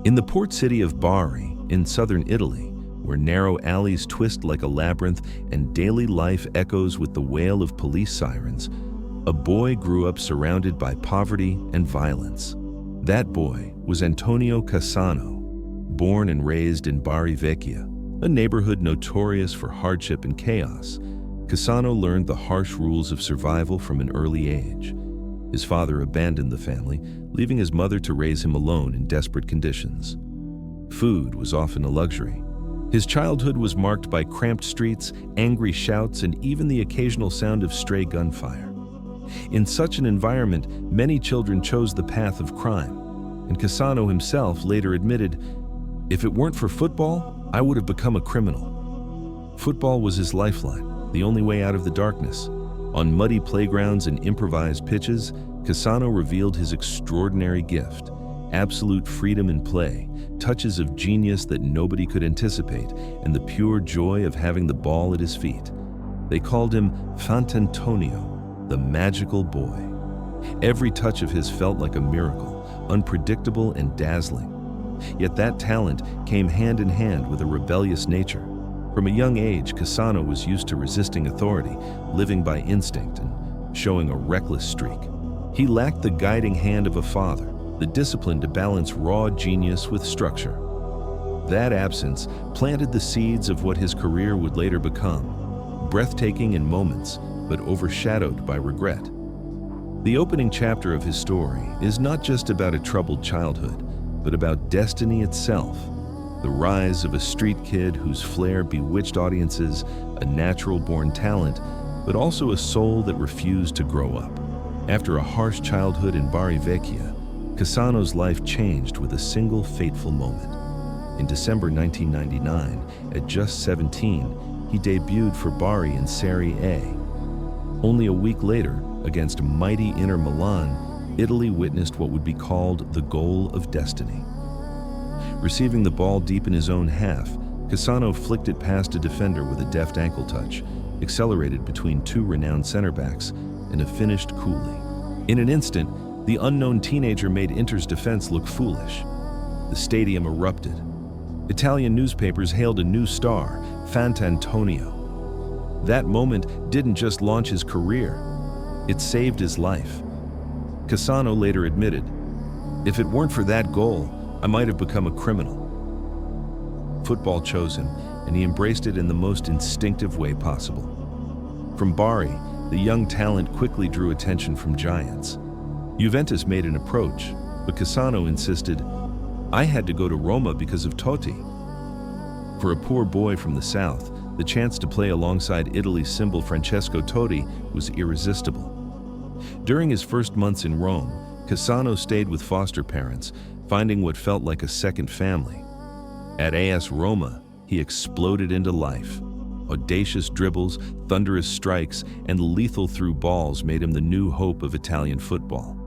In the port city of Bari, in southern Italy, where narrow alleys twist like a labyrinth and daily life echoes with the wail of police sirens, a boy grew up surrounded by poverty and violence. That boy was Antonio Cassano, born and raised in Bari Vecchia, a neighborhood notorious for hardship and chaos. Cassano learned the harsh rules of survival from an early age. His father abandoned the family, leaving his mother to raise him alone in desperate conditions. Food was often a luxury. His childhood was marked by cramped streets, angry shouts, and even the occasional sound of stray gunfire. In such an environment, many children chose the path of crime, and Cassano himself later admitted, "If it weren't for football, I would have become a criminal." Football was his lifeline, the only way out of the darkness. On muddy playgrounds and improvised pitches, Cassano revealed his extraordinary gift: absolute freedom in play, touches of genius that nobody could anticipate, and the pure joy of having the ball at his feet. They called him Antonio, the magical boy. Every touch of his felt like a miracle, unpredictable and dazzling. Yet that talent came hand in hand with a rebellious nature. From a young age, Cassano was used to resisting authority, living by instinct, and showing a reckless streak. He lacked the guiding hand of a father, the discipline to balance raw genius with structure. That absence planted the seeds of what his career would later become, breathtaking in moments, but overshadowed by regret. The opening chapter of his story is not just about a troubled childhood, but about destiny itself. The rise of a street kid whose flair bewitched audiences, a natural-born talent, but also a soul that refused to grow up. After a harsh childhood in Bari Vecchia, Cassano's life changed with a single fateful moment. In December 1999, at just 17, he debuted for Bari in Serie A. Only a week later, against mighty Inter Milan, Italy witnessed what would be called the goal of destiny. Receiving the ball deep in his own half, Cassano flicked it past a defender with a deft ankle touch, accelerated between two renowned center backs, and finished coolly. In an instant, the unknown teenager made Inter's defense look foolish. The stadium erupted. Italian newspapers hailed a new star, Antonio. That moment didn't just launch his career, it saved his life. Cassano later admitted, "If it weren't for that goal, I might have become a criminal." Football chose him, and he embraced it in the most instinctive way possible. From Bari, the young talent quickly drew attention from giants. Juventus made an approach, but Cassano insisted, "I had to go to Roma because of Totti." For a poor boy from the south, the chance to play alongside Italy's symbol Francesco Totti was irresistible. During his first months in Rome, Cassano stayed with foster parents, finding what felt like a second family. At AS Roma, he exploded into life. Audacious dribbles, thunderous strikes, and lethal through balls made him the new hope of Italian football.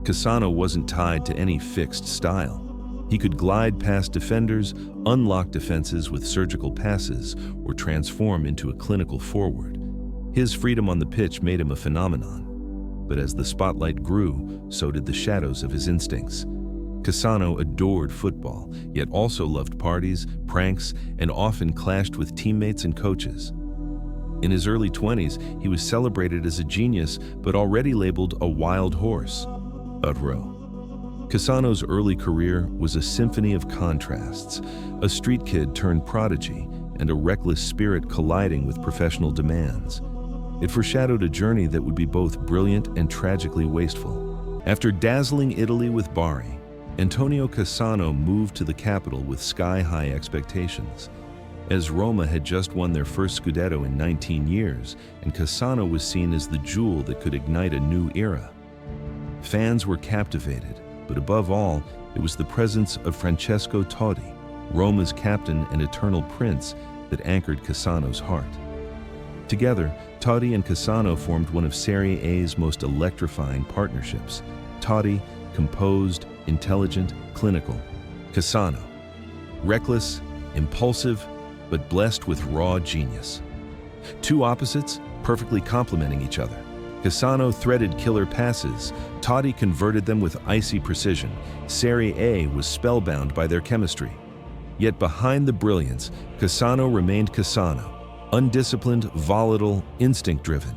Cassano wasn't tied to any fixed style. He could glide past defenders, unlock defenses with surgical passes, or transform into a clinical forward. His freedom on the pitch made him a phenomenon. But as the spotlight grew, so did the shadows of his instincts. Cassano adored football, yet also loved parties, pranks, and often clashed with teammates and coaches. In his early 20s, he was celebrated as a genius, but already labeled a wild horse. Cassano's early career was a symphony of contrasts, a street kid turned prodigy, and a reckless spirit colliding with professional demands. It foreshadowed a journey that would be both brilliant and tragically wasteful. After dazzling Italy with Bari, Antonio Cassano moved to the capital with sky-high expectations. As Roma had just won their first Scudetto in 19 years, and Cassano was seen as the jewel that could ignite a new era. Fans were captivated, but above all, it was the presence of Francesco Totti, Roma's captain and eternal prince, that anchored Cassano's heart. Together, Totti and Cassano formed one of Serie A's most electrifying partnerships. Totti, composed, intelligent, clinical. Cassano, reckless, impulsive, but blessed with raw genius. Two opposites perfectly complementing each other. Cassano threaded killer passes. Totti converted them with icy precision. Serie A was spellbound by their chemistry. Yet behind the brilliance, Cassano remained Cassano. Undisciplined, volatile, instinct-driven.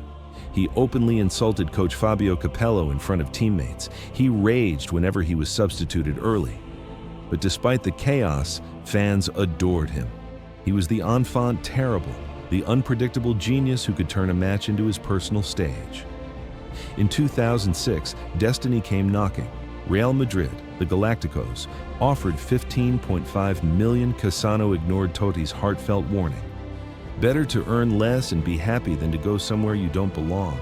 He openly insulted coach Fabio Capello in front of teammates. He raged whenever he was substituted early. But despite the chaos, fans adored him. He was the enfant terrible, the unpredictable genius who could turn a match into his personal stage. In 2006, destiny came knocking. Real Madrid, the Galacticos, offered $15.5 million. Cassano ignored Totti's heartfelt warning. Better to earn less and be happy than to go somewhere you don't belong.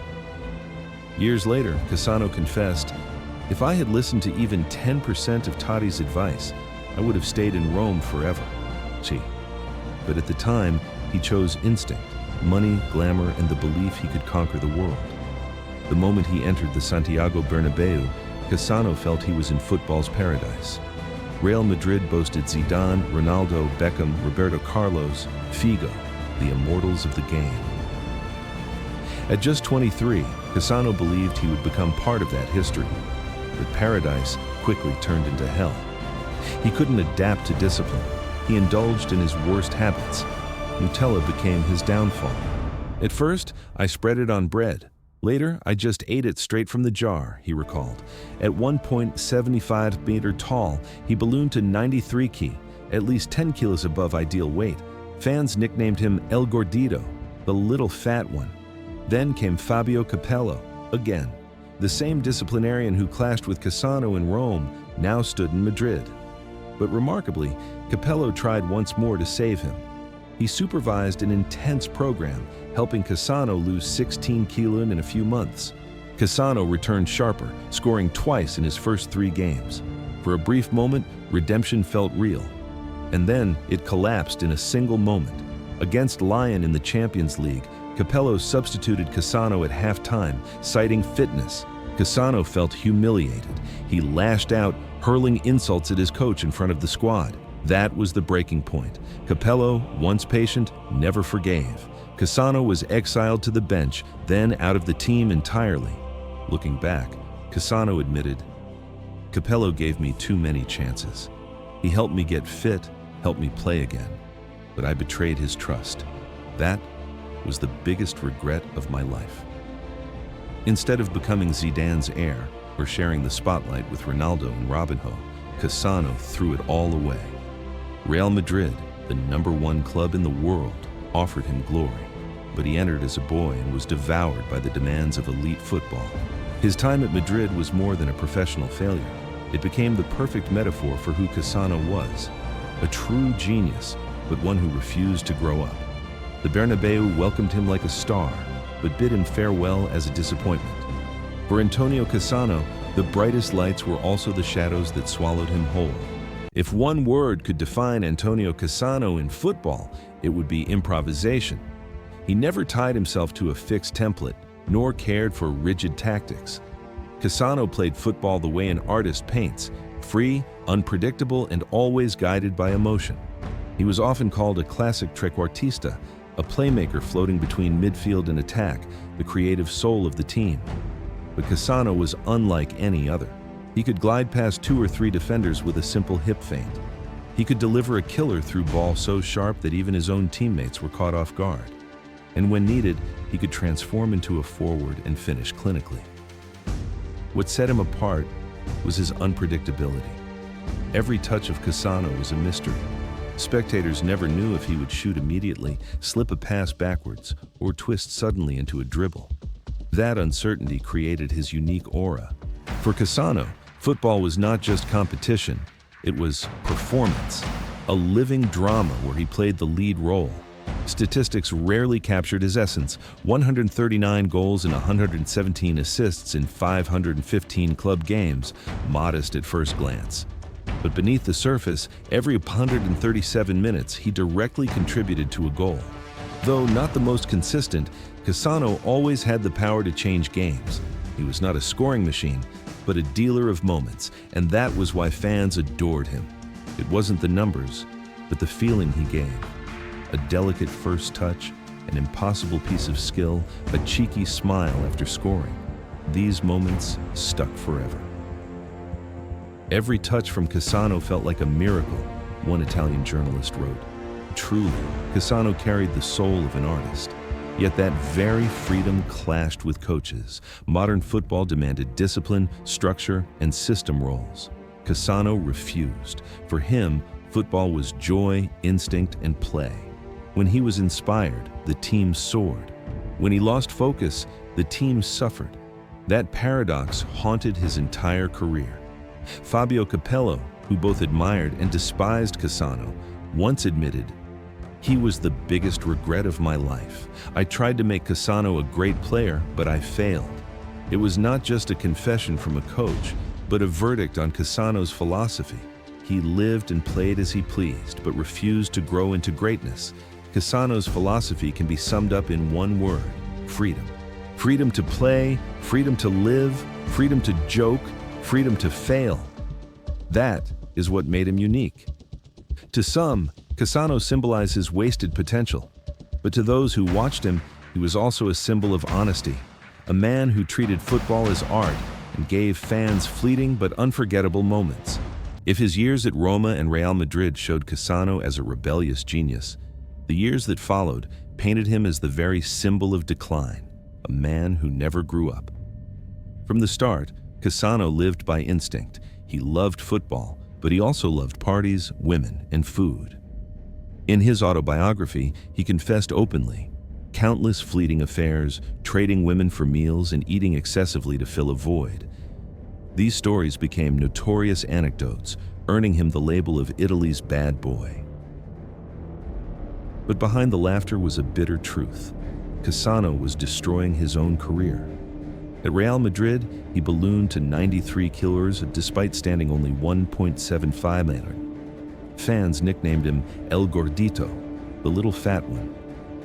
Years later, Cassano confessed, "If I had listened to even 10% of Totti's advice, I would have stayed in Rome forever." Gee. But at the time, he chose instinct, money, glamour, and the belief he could conquer the world. The moment he entered the Santiago Bernabeu, Cassano felt he was in football's paradise. Real Madrid boasted Zidane, Ronaldo, Beckham, Roberto Carlos, Figo, the immortals of the game. At just 23, Cassano believed he would become part of that history, but paradise quickly turned into hell. He couldn't adapt to discipline. He indulged in his worst habits. Nutella became his downfall. "At first, I spread it on bread. Later, I just ate it straight from the jar," he recalled. At 1.75-meter tall, he ballooned to 93 kg, at least 10 kilos above ideal weight. Fans nicknamed him El Gordito, the little fat one. Then came Fabio Capello, again. The same disciplinarian who clashed with Cassano in Rome now stood in Madrid. But remarkably, Capello tried once more to save him. He supervised an intense program, helping Cassano lose 16 kilos in a few months. Cassano returned sharper, scoring twice in his first 3 games. For a brief moment, redemption felt real. And then it collapsed in a single moment. Against Lyon in the Champions League, Capello substituted Cassano at halftime, citing fitness. Cassano felt humiliated. He lashed out, hurling insults at his coach in front of the squad. That was the breaking point. Capello, once patient, never forgave. Cassano was exiled to the bench, then out of the team entirely. Looking back, Cassano admitted, "Capello gave me too many chances. He helped me get fit, helped me play again, but I betrayed his trust. That was the biggest regret of my life." Instead of becoming Zidane's heir or sharing the spotlight with Ronaldo and Robinho, Cassano threw it all away. Real Madrid, the #1 club in the world, offered him glory, but he entered as a boy and was devoured by the demands of elite football. His time at Madrid was more than a professional failure. It became the perfect metaphor for who Cassano was, a true genius, but one who refused to grow up. The Bernabeu welcomed him like a star, but bid him farewell as a disappointment. For Antonio Cassano, the brightest lights were also the shadows that swallowed him whole. If one word could define Antonio Cassano in football, it would be improvisation. He never tied himself to a fixed template, nor cared for rigid tactics. Cassano played football the way an artist paints, free, unpredictable, and always guided by emotion. He was often called a classic trequartista, a playmaker floating between midfield and attack, the creative soul of the team. But Cassano was unlike any other. He could glide past 2 or 3 defenders with a simple hip feint. He could deliver a killer through ball so sharp that even his own teammates were caught off guard. And when needed, he could transform into a forward and finish clinically. What set him apart was his unpredictability. Every touch of Cassano was a mystery. Spectators never knew if he would shoot immediately, slip a pass backwards, or twist suddenly into a dribble. That uncertainty created his unique aura. For Cassano, football was not just competition, it was performance, a living drama where he played the lead role. Statistics rarely captured his essence: 139 goals and 117 assists in 515 club games, modest at first glance. But beneath the surface, every 137 minutes, he directly contributed to a goal. Though not the most consistent, Cassano always had the power to change games. He was not a scoring machine, but a dealer of moments, and that was why fans adored him. It wasn't the numbers, but the feeling he gave. A delicate first touch, an impossible piece of skill, a cheeky smile after scoring. These moments stuck forever. Every touch from Cassano felt like a miracle, one Italian journalist wrote. Truly, Cassano carried the soul of an artist. Yet that very freedom clashed with coaches. Modern football demanded discipline, structure, and system roles. Cassano refused. For him, football was joy, instinct, and play. When he was inspired, the team soared. When he lost focus, the team suffered. That paradox haunted his entire career. Fabio Capello, who both admired and despised Cassano, once admitted, "He was the biggest regret of my life. I tried to make Cassano a great player, but I failed." It was not just a confession from a coach, but a verdict on Cassano's philosophy. He lived and played as he pleased, but refused to grow into greatness. Cassano's philosophy can be summed up in one word: freedom. Freedom to play, freedom to live, freedom to joke, freedom to fail. That is what made him unique. To some, Cassano symbolized his wasted potential, but to those who watched him, he was also a symbol of honesty, a man who treated football as art and gave fans fleeting but unforgettable moments. If his years at Roma and Real Madrid showed Cassano as a rebellious genius, the years that followed painted him as the very symbol of decline, a man who never grew up. From the start, Cassano lived by instinct. He loved football, but he also loved parties, women, and food. In his autobiography, he confessed openly, countless fleeting affairs, trading women for meals and eating excessively to fill a void. These stories became notorious anecdotes, earning him the label of Italy's bad boy. But behind the laughter was a bitter truth. Cassano was destroying his own career. At Real Madrid, he ballooned to 93 kilos despite standing only 1.75 meters. Fans nicknamed him El Gordito, the little fat one.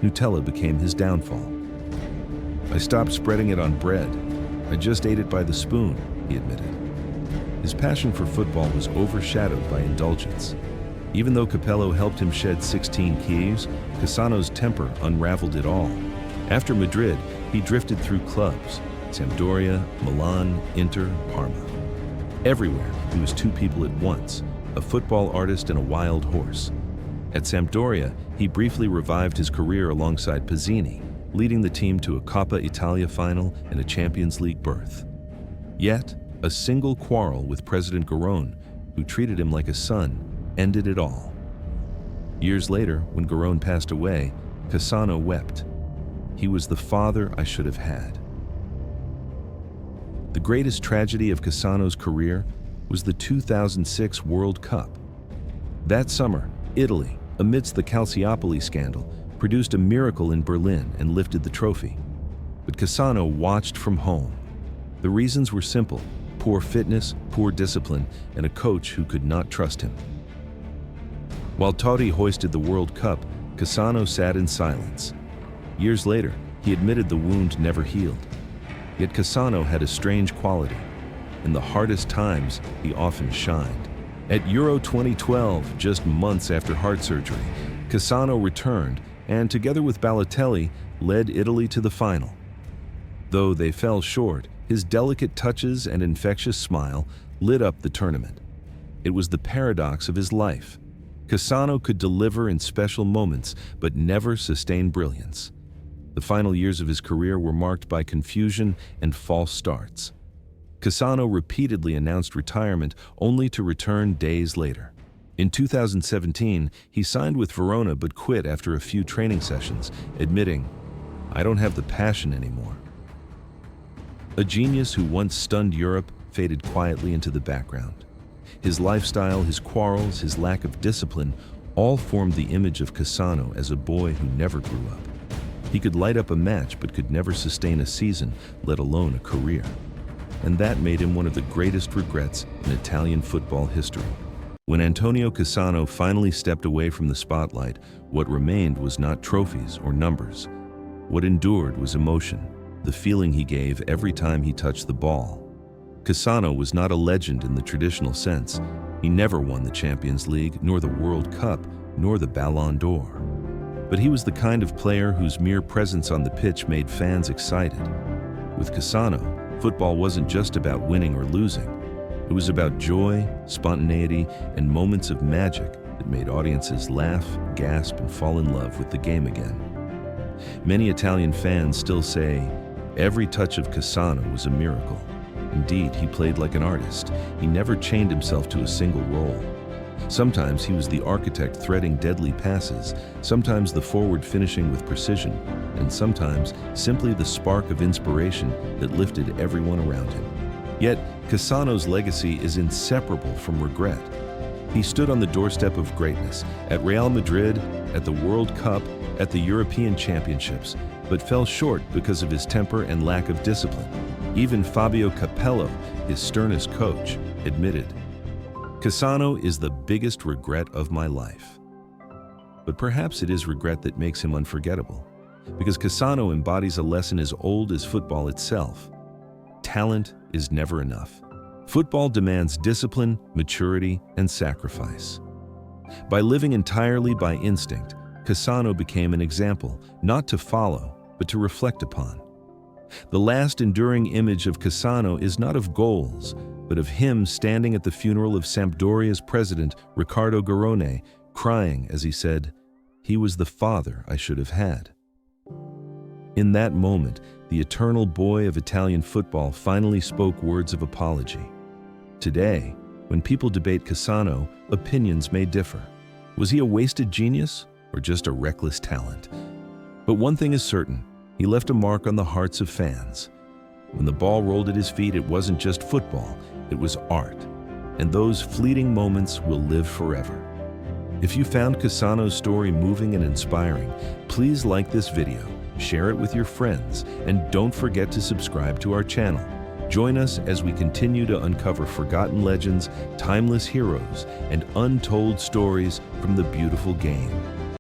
Nutella became his downfall. "I stopped spreading it on bread. I just ate it by the spoon," he admitted. His passion for football was overshadowed by indulgence. Even though Capello helped him shed 16 kilos, Cassano's temper unraveled it all. After Madrid, he drifted through clubs: Sampdoria, Milan, Inter, Parma. Everywhere, he was two people at once: a football artist and a wild horse. At Sampdoria, he briefly revived his career alongside Pizzini, leading the team to a Coppa Italia final and a Champions League berth. Yet, a single quarrel with President Garrone, who treated him like a son, ended it all. Years later, when Garrone passed away, Cassano wept. "He was the father I should have had." The greatest tragedy of Cassano's career was the 2006 World Cup. That summer, Italy, amidst the Calciopoli scandal, produced a miracle in Berlin and lifted the trophy. But Cassano watched from home. The reasons were simple: poor fitness, poor discipline, and a coach who could not trust him. While Totti hoisted the World Cup, Cassano sat in silence. Years later, he admitted the wound never healed. Yet Cassano had a strange quality. In the hardest times, he often shined. At Euro 2012, just months after heart surgery, Cassano returned and, together with Balotelli, led Italy to the final. Though they fell short, his delicate touches and infectious smile lit up the tournament. It was the paradox of his life. Cassano could deliver in special moments, but never sustain brilliance. The final years of his career were marked by confusion and false starts. Cassano repeatedly announced retirement only to return days later. In 2017, he signed with Verona but quit after a few training sessions, admitting, "I don't have the passion anymore." A genius who once stunned Europe faded quietly into the background. His lifestyle, his quarrels, his lack of discipline all formed the image of Cassano as a boy who never grew up. He could light up a match but could never sustain a season, let alone a career. And that made him one of the greatest regrets in Italian football history. When Antonio Cassano finally stepped away from the spotlight, what remained was not trophies or numbers. What endured was emotion, the feeling he gave every time he touched the ball. Cassano was not a legend in the traditional sense. He never won the Champions League, nor the World Cup, nor the Ballon d'Or. But he was the kind of player whose mere presence on the pitch made fans excited. With Cassano, football wasn't just about winning or losing. It was about joy, spontaneity, and moments of magic that made audiences laugh, gasp, and fall in love with the game again. Many Italian fans still say, every touch of Cassano was a miracle. Indeed, he played like an artist. He never chained himself to a single role. Sometimes he was the architect threading deadly passes, sometimes the forward finishing with precision, and sometimes simply the spark of inspiration that lifted everyone around him. Yet, Cassano's legacy is inseparable from regret. He stood on the doorstep of greatness, at Real Madrid, at the World Cup, at the European Championships, but fell short because of his temper and lack of discipline. Even Fabio Capello, his sternest coach, admitted, "Cassano is the biggest regret of my life." But perhaps it is regret that makes him unforgettable, because Cassano embodies a lesson as old as football itself. Talent is never enough. Football demands discipline, maturity, and sacrifice. By living entirely by instinct, Cassano became an example, not to follow, but to reflect upon. The last enduring image of Cassano is not of goals, but of him standing at the funeral of Sampdoria's president, Riccardo Garrone, crying as he said, "He was the father I should have had." In that moment, the eternal boy of Italian football finally spoke words of apology. Today, when people debate Cassano, opinions may differ. Was he a wasted genius or just a reckless talent? But one thing is certain, he left a mark on the hearts of fans. When the ball rolled at his feet, it wasn't just football, it was art. And those fleeting moments will live forever. If you found Cassano's story moving and inspiring, please like this video, share it with your friends, and don't forget to subscribe to our channel. Join us as we continue to uncover forgotten legends, timeless heroes, and untold stories from the beautiful game.